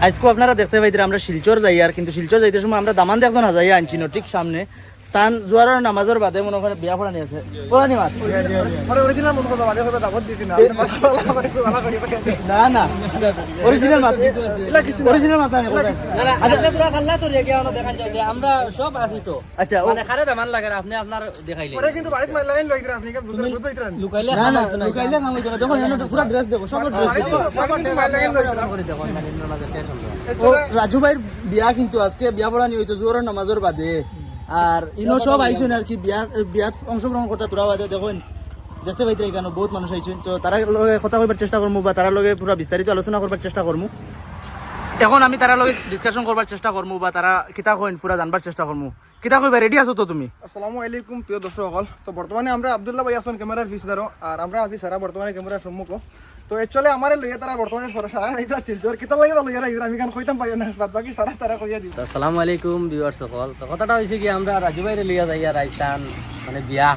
আজকে আপনারা দেখতে পাইতেন আমরা শিলচর যাই আর কিন্তু শিলচর যাইতে সময় আমরা দামান দেখজন হাজাই আনছিল ঠিক সামনে তান জোয়ারের নামাজের বাদে মনে করে বিয়া পড়ানি আছে পড়ানি মাছ মানে অরিজিনাল মন কথা বাদে কথা দাবত দিছি না না না অরিজিনাল মাছ অরিজিনাল মাছ না আচ্ছা তোরা খাল্লা তো রেগে আমরা দেখান যাই আমরা সব আছি তো আচ্ছা মানে খারে দামান লাগে আপনি আপনার দেখাইলে পরে কিন্তু বাড়িতে মার লাগাইন লইরা আপনি কি বুঝতে বুঝাইতেন লুকাইলে না না লুকাইলে না হইতো না দেখো এনে পুরো ড্রেস দেখো সব ড্রেস দেখো মার লাগাইন লইরা করে দেখো এনে মাঝে শেষ হলো রাজু ভাইয়ের বিয়া কিন্তু আজকে বিয়া পড়ানি হইতো জোয়ারের নামাজের বাদে আর ইনো সব আইছেন আর কি বিয়াত অংশগ্রহণ করতে তোরা বাদে দেখুন দেখতে পাইতে কেন বহুত মানুষ আইছেন তো তারা লগে কথা কইবার চেষ্টা করবো বা তারা লগে পুরো বিস্তারিত আলোচনা করবার চেষ্টা করবো এখন আমি তারা লগে ডিসকাশন করবার চেষ্টা করবো বা তারা কিতা কইন পুরা জানবার চেষ্টা করবো কিতা কইবা রেডি আছো তো তুমি? আসসালামু আলাইকুম প্রিয় দর্শক সকল। তো বর্তমানে আমরা আব্দুল্লাহ ভাই আছেন ক্যামেরার পিছদারও আর আমরা আছি সারা বর্তমানে ক্যামেরার সম্মুখ। তো অ্যাকচুয়ালি আমার লইয়া তারা বর্তমানে সারা এইটা শিলচর কিতা লাগে লইয়া রাইরা আমি গান কইতাম পাই না বাদ বাকি সারা তারা কইয়া দিই। আসসালামু আলাইকুম ভিউয়ার্স সকল। তো কথাটা হইছে কি আমরা রাজু ভাইরে লইয়া যাইয়া রাইসান মানে বিয়া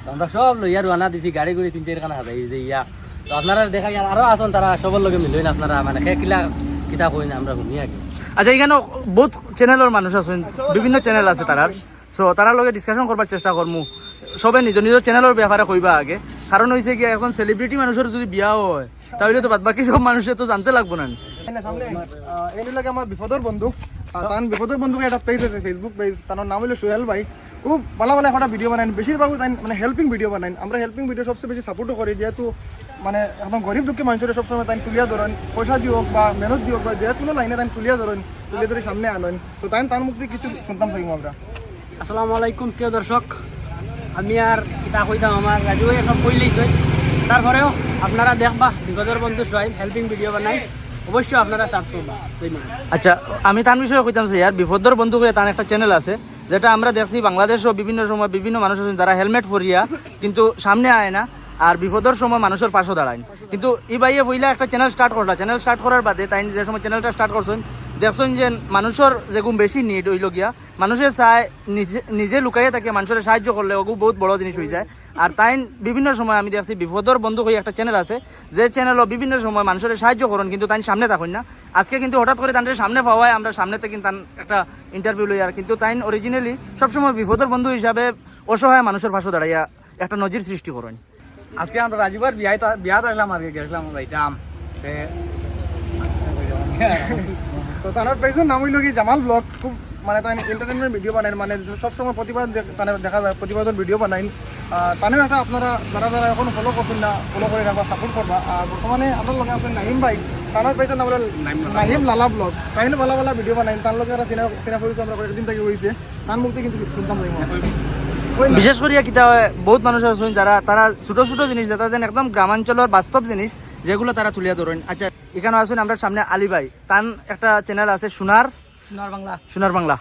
তো আমরা সব লইয়া রওনা দিছি গাড়ি গুড়ি 3-4 খানা হাজাই যাইয়া তো আপনারা দেখা গেল আরো আছেন তারা সবার লগে মিলইন আপনারা মানে কিলা কিতা কইন আমরা শুনি আগে। আচ্ছা এখানে বহুত চ্যানেলের মানুষ আছেন বিভিন্ন চ্যানেল আছে তারার সো তারা লগে ডিসকাশন করবার চেষ্টা করমু সবে নিজ নিজ চ্যানেলের ব্যাপারে কইবা আগে কারণ হইছে কি এখন সেলিব্রিটি মানুষের যদি বিয়া হয় তাহলে তো বাদ বাকি সব মানুষের তো জানতে লাগবো না। সামনে এই লাগে আমার বিপদর বন্ধু তান বিপদর বন্ধুকে একটা পেজ আছে ফেসবুক পেজ তার নাম হলো সোহেল ভাই। খুব ভালো ভালো একটা ভিডিও বানান বেশিরভাগ তাই মানে হেল্পিং ভিডিও বানান। আমরা হেল্পিং ভিডিও সবচেয়ে বেশি সাপোর্টও করি যেহেতু মানে একদম গরিব দুঃখী মানুষের সবসময় তাই তুলিয়া ধরেন পয়সা দিওক বা মেহনত দিওক বা যে কোনো লাইনে তাই তুলিয়া ধরেন তুলিয়া ধরে সামনে আনেন তো তাই তার মুক্তি কিছু শুনতাম থাকি আমরা। আসসালামু আলাইকুম প্রিয় দর্শক, আমি আর কিতা কইতাম আমার রাজু ভাই সব কই লইছই তারপরেও আপনারা দেখবা বিপদের বন্ধু সোহেল হেল্পিং ভিডিও বানাই অবশ্যই আপনারা সার্চ করবা। আচ্ছা আমি তার বিষয়ে কইতাম স্যার বিপদর বন্ধু হয়ে তার একটা চ্যানেল আছে যেটা আমরা দেখছি বাংলাদেশও বিভিন্ন সময় বিভিন্ন মানুষ আছেন যারা হেলমেট পরিয়া কিন্তু সামনে আয় না আর বিপদের সময় মানুষের পাশে দাঁড়ায় কিন্তু এই ভাইয়ে বইলা একটা চ্যানেল স্টার্ট করলা চ্যানেল স্টার্ট করার বাদে তাই যে সময় চ্যানেলটা স্টার্ট করছেন দেখছেন যে মানুষের যেগুলো বেশি নিড হইল গিয়া মানুষের চায় নিজে লুকাইয়ে থাকে মানুষের সাহায্য করলে ওগুলো বহুত বড় জিনিস হয়ে যায়। আর তাই বিভিন্ন সময় আমি দেখছি বিপদর বন্ধু হয়ে একটা চ্যানেল আছে যে চ্যানেলও বিভিন্ন সময় মানুষের সাহায্য করেন কিন্তু তাই সামনে থাকুন না। আজকে কিন্তু হঠাৎ করে তাদের সামনে পাওয়ায় আমরা সামনে থেকে তার একটা ইন্টারভিউ লই আর কিন্তু তাই অরিজিনালি সবসময় বিপদর বন্ধু হিসাবে অসহায় মানুষের পাশে দাঁড়াইয়া একটা নজির সৃষ্টি করেন। আজকে আমরা রাজুবার বিয়াত আসলাম আর গেছিলাম যাইতাম তো তার পেজের নাম হইল কি জামাল ব্লগ। খুব মানে তাই এন্টারটেনমেন্ট ভিডিও বানায় মানে সবসময় প্রতিবাদ দেখা যায় প্রতিবাদের ভিডিও বানাই তানের একটা আপনারা যারা যারা এখন ফলো করছেন না ফলো করে রাখবা সাপোর্ট করবা। আর বর্তমানে আপনার লগে আছেন নাহিম ভাই তার পেজের নাম হলো নাহিম লালা ব্লগ। তাই ভালো ভালো ভিডিও বানাই তার লগে একটা চিনা পরিচয় আমরা কয়েকদিন থেকে হয়েছে তার মুক্তি কিন্তু শুনতাম বিশেষ করে কিতা বহুত মানুষ আছেন যারা তারা ছোট ছোট জিনিস যেটা যেন একদম গ্রামাঞ্চলের বাস্তব জিনিস যেগুলো তারা তুলিয়া ধরেন। আচ্ছা এখানে আসুন আমরা সামনে আলী ভাই তার একটা চ্যানেল আছে সোনার বাংলা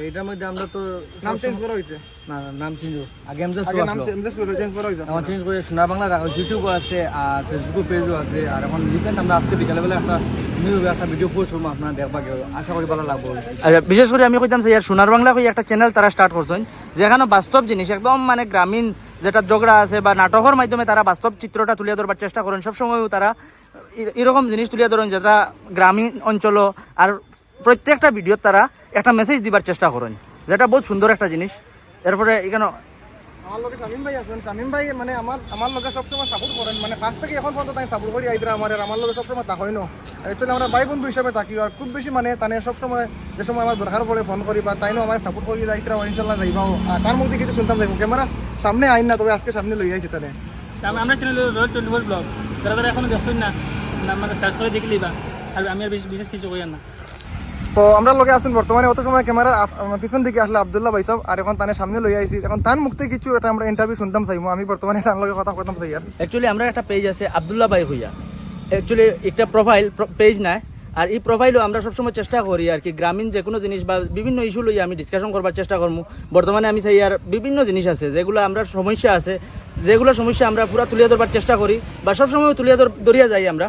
এটার মধ্যে আমরা তো নাম চেঞ্জ করা হয়েছে না নাম চেঞ্জ আগে আমরা নাম চেঞ্জ করা হয়েছে আমার চেঞ্জ করে সোনার বাংলা ইউটিউবও আছে আর ফেসবুক পেজও আছে আর এখন রিসেন্ট আমরা আজকে বিকালবেলা একটা নিউ একটা ভিডিও পোস্ট করবো আপনারা দেখবা আশা করি ভালো লাগবে। আচ্ছা বিশেষ করে আমি কইতাম স্যার সোনার বাংলা কই একটা চ্যানেল তারা স্টার্ট করছেন যেখানে বাস্তব জিনিস একদম মানে গ্রামীণ যেটা ঝগড়া আছে বা নাটকের মাধ্যমে তারা বাস্তব চিত্রটা তুলিয়া ধরবার চেষ্টা করেন সবসময় তারা এরকম জিনিস তুলিয়া ধরেন যেটা গ্রামীণ অঞ্চল আর প্রত্যেকটা ভিডিও তারা একটা মেসেজ দিবার চেষ্টা করেন যেটা বহুত সুন্দর একটা জিনিস। এরপরে এখানে আমার লোকে শামিম ভাই আছেন শামিম ভাই মানে আমার লোকে সবসময় সাপোর্ট করেন মানে ফার্স্ট থেকে এখন পর্যন্ত তাই সাপোর্ট করি আইদরা আমার লোকে সবসময় তা হয় না অ্যাকচুয়ালি আমরা ভাই বন্ধু হিসাবে থাকি আর খুব বেশি মানে তানে সবসময় যে সময় আমার দরকার পড়ে ফোন করি বা তাইনও আমার সাপোর্ট করি আইদরা ইনশাল্লাহ যাইবাও আর তার মধ্যে কিছু শুনতাম যাইব ক্যামেরা সামনে আইন না তবে আজকে সামনে লই আইছি তানে আমরা চ্যানেল রয়্যাল 24 ব্লগ যারা যারা এখন গেছেন না মানে সার্চ করে দেখে লিবা আর আমি আর বিশেষ কিছু কই না। তো আমরা লোকে আছেন বর্তমানে অত সময় ক্যামেরার পিছন দিকে আসলে আব্দুল্লাহ ভাই সব আর এখন তানের সামনে লই আইছি এখন তার মুক্তি কিছু এটা আমরা ইন্টারভিউ শুনতাম চাইবো আমি বর্তমানে তার লগে কথা কইতাম চাই। আর অ্যাকচুয়ালি আমরা একটা পেজ আছে আব্দুল্লাহ ভাই হইয়া অ্যাকচুয়ালি একটা প্রোফাইল পেজ না আর এই প্রোফাইলও আমরা সবসময় চেষ্টা করি আর কি গ্রামীণ যে কোনো জিনিস বা বিভিন্ন ইস্যু লইয়া আমি ডিসকাশন করবার চেষ্টা করবো। বর্তমানে আমি চাই আর বিভিন্ন জিনিস আছে যেগুলো আমরা সমস্যা আছে যেগুলো সমস্যা আমরা পুরা তুলিয়া ধরবার চেষ্টা করি বা সবসময় তুলিয়া ধরিয়া যাই আমরা।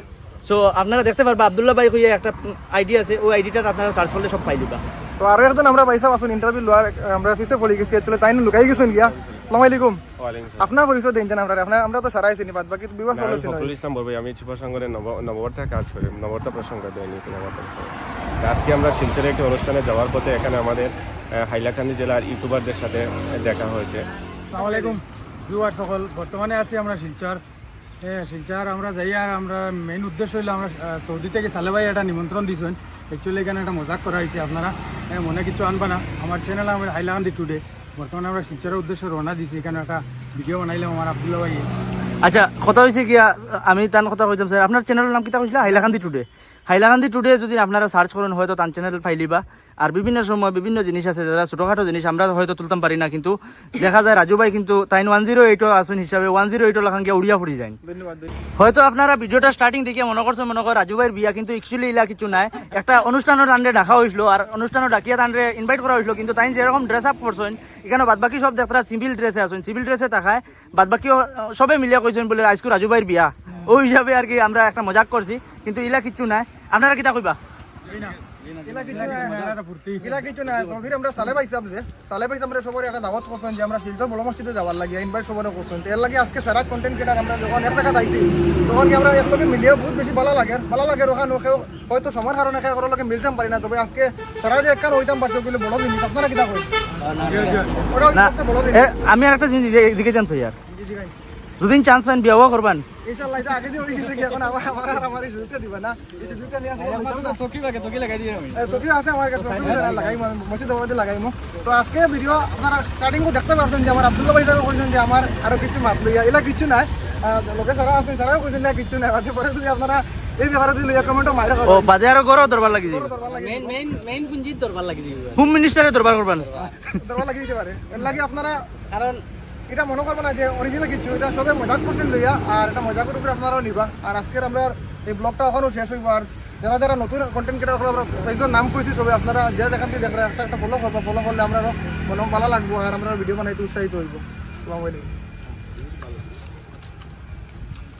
সো আপনারা দেখতে পারবা আব্দুল্লাহ ভাই হইয়া একটা আইডি আছে ওই আইডিটা আপনারা সার্চ করলে সব পাই দিবা। তো আরো একজন আমরা ভাই সাহেব আসুন ইন্টারভিউ লওয়ার আমরা ফিসে পড়ে গেছি তাহলে তাই লুকাই গেছেন গিয়া। আসসালামু আলাইকুম। আপনার পরিচয় দেন জানেন আমরা তো সারাই চিনি বাদ বাকি বিবাহ ইসলাম বলবো আমি সুপার সংগঠনের নববর্ষা কাজ করি নববর্ষা প্রসঙ্গ দৈনিক নববর্ষা আজকে আমরা শিলচরে একটি অনুষ্ঠানে যাওয়ার পথে এখানে আমাদের হাইলাকান্দি জেলার ইউটিউবারদের সাথে দেখা হয়েছে। আসসালামু আলাইকুম ভিউয়ার সকল, বর্তমানে আছি আমরা শিলচর। শিলচর আমরা যাই আর আমরা মেইন উদ্দেশ্য হইলো আমরা সৌদি থেকে সালে ভাই একটা নিমন্ত্রণ দিয়েছেন। অ্যাকচুয়ালি এখানে একটা মজাক করা হয়েছে, আপনারা মনে কিছু আনবা না। আমার চ্যানেল আমার হাইলাকান্দি টুডে, বর্তমানে আমরা শিলচরের উদ্দেশ্যে রওনা দিছি। এখানে একটা ভিডিও বানাইলাম আমার আব্দুল্লাহ ভাই। আচ্ছা, কথা হয়েছে কি, আমি তার কথা কইতাম স্যার, আপনার চ্যানেলের নাম কিতা কইছিল? হাইলাকান্দি টুডে। হাইলাকান্দি টুডে যদি আপনারা সার্চ করেন হয়তো তার চ্যানেল ফাইলিবা। আর বিভিন্ন সময় বিভিন্ন জিনিস আছে যারা ছোটোখাটো জিনিস আমরা হয়তো তুলতাম পারি না, কিন্তু দেখা যায় রাজু ভাই কিন্তু তাই 108 আসন হিসাবে 108 লাখান গিয়ে উড়িয়া ফুরি যায়। ধন্যবাদ। হয়তো আপনারা ভিডিওটা স্টার্টিং দেখে মনে করছেন মনে করেন রাজু ভাইয়ের বিয়া, কিন্তু অ্যাকচুয়ালি ইলা কিছু নাই। একটা অনুষ্ঠানের আন্ডে ডাকা হয়েছিল আর অনুষ্ঠানে ডাকিয়া তান্ডে ইনভাইট করা হয়েছিল, কিন্তু তাই যেরকম ড্রেস আপ করছেন এখানে বাদবাকি সব দেখা সিভিল ড্রেসে আসেন, সিভিল ড্রেসে থাকায় বাদবাকিও সবে মিলিয়ে কইছেন বলে আজকে রাজু ভাইয়ের বিয়া। ওই হিসাবে আর কি আমরা একটা মজাক করছি, কিন্তু ইলা কিচ্ছু নাই। আপনারা কিতা কইবা? এরা কিছু না, সৌদির আমরা সালে পাইছি যে সালে পাইছি আমরা সবার একটা দাওয়াত করছেন যে আমরা শিলচর বড় মসজিদে যাওয়ার লাগে ইনভাইট সবার করছেন। এর লাগে আজকে সারা কন্টেন্ট ক্রিয়েটার আমরা যখন এক জায়গায় আইছি তখন আমরা একলগে মিলিয়েও বহুত বেশি ভালো লাগে ওখানে হয়তো সময়ের কারণে ওর লগে মিলতাম পারি না, তবে আজকে সারা যে একবার হইতাম পারছে বলে বড় জিনিস। আপনারা কিতা কই? ওটা না, সবচেয়ে বড় জিনিস। আমি আর একটা জিনিস জিজ্ঞাসা স্যার, দুদিন চান্স পাইন বিয়াও করবেন? ইনশাআল্লাহ এটা আগে দিয়ে হয়ে গেছে কি, এখন আমার এই সুযোগটা দিবা না? এই সুযোগটা নিয়ে আসলে চকি লাগাই দিই আমি। চকি আছে আমার কাছে, লাগাই মসজিদ লাগাইমো। তো আজকে ভিডিও আপনারা স্টার্টিং দেখতে পাচ্ছেন যে আমার আব্দুল্লাহ ভাই সাহেব কইছেন যে আমার আরো কিছু মাপ লইয়া, এলা কিছু নাই। লোকে যারা আছেন তারাও কইছেন না কিছু নাই। বাদে পরে যদি আপনারা এই ব্যাপারে যদি লইয়া কমেন্টও মাইরা ও বাজে আরো গরো দরবার লাগি যাবে, মেইন পুঞ্জিত দরবার লাগি দিবি। হোম মিনিস্টারে দরবার করবেন, দরবার লাগিয়ে দিতে পারে। এর লাগে আপনারা কারণ এটা মনে করবো না যে অরিজিনাল কিছু, এটা সবে মজাক করছেন লইয়া, আর এটা মজাকের উপরে আপনারাও নিবা। আর আজকের আমরা এই ব্লগটা এখনও শেষ হইব। আর যারা যারা নতুন কন্টেন্ট ক্রিয়েটার আমরা একজন নাম করেছি সবে, আপনারা যে যেখান থেকে দেখলে একটা ফলো করবো, ফলো করলে আমরা মনে ভালো লাগবো আর আমরা ভিডিও বানাইতে উৎসাহিত হইব। আসসালামু আলাইকুম।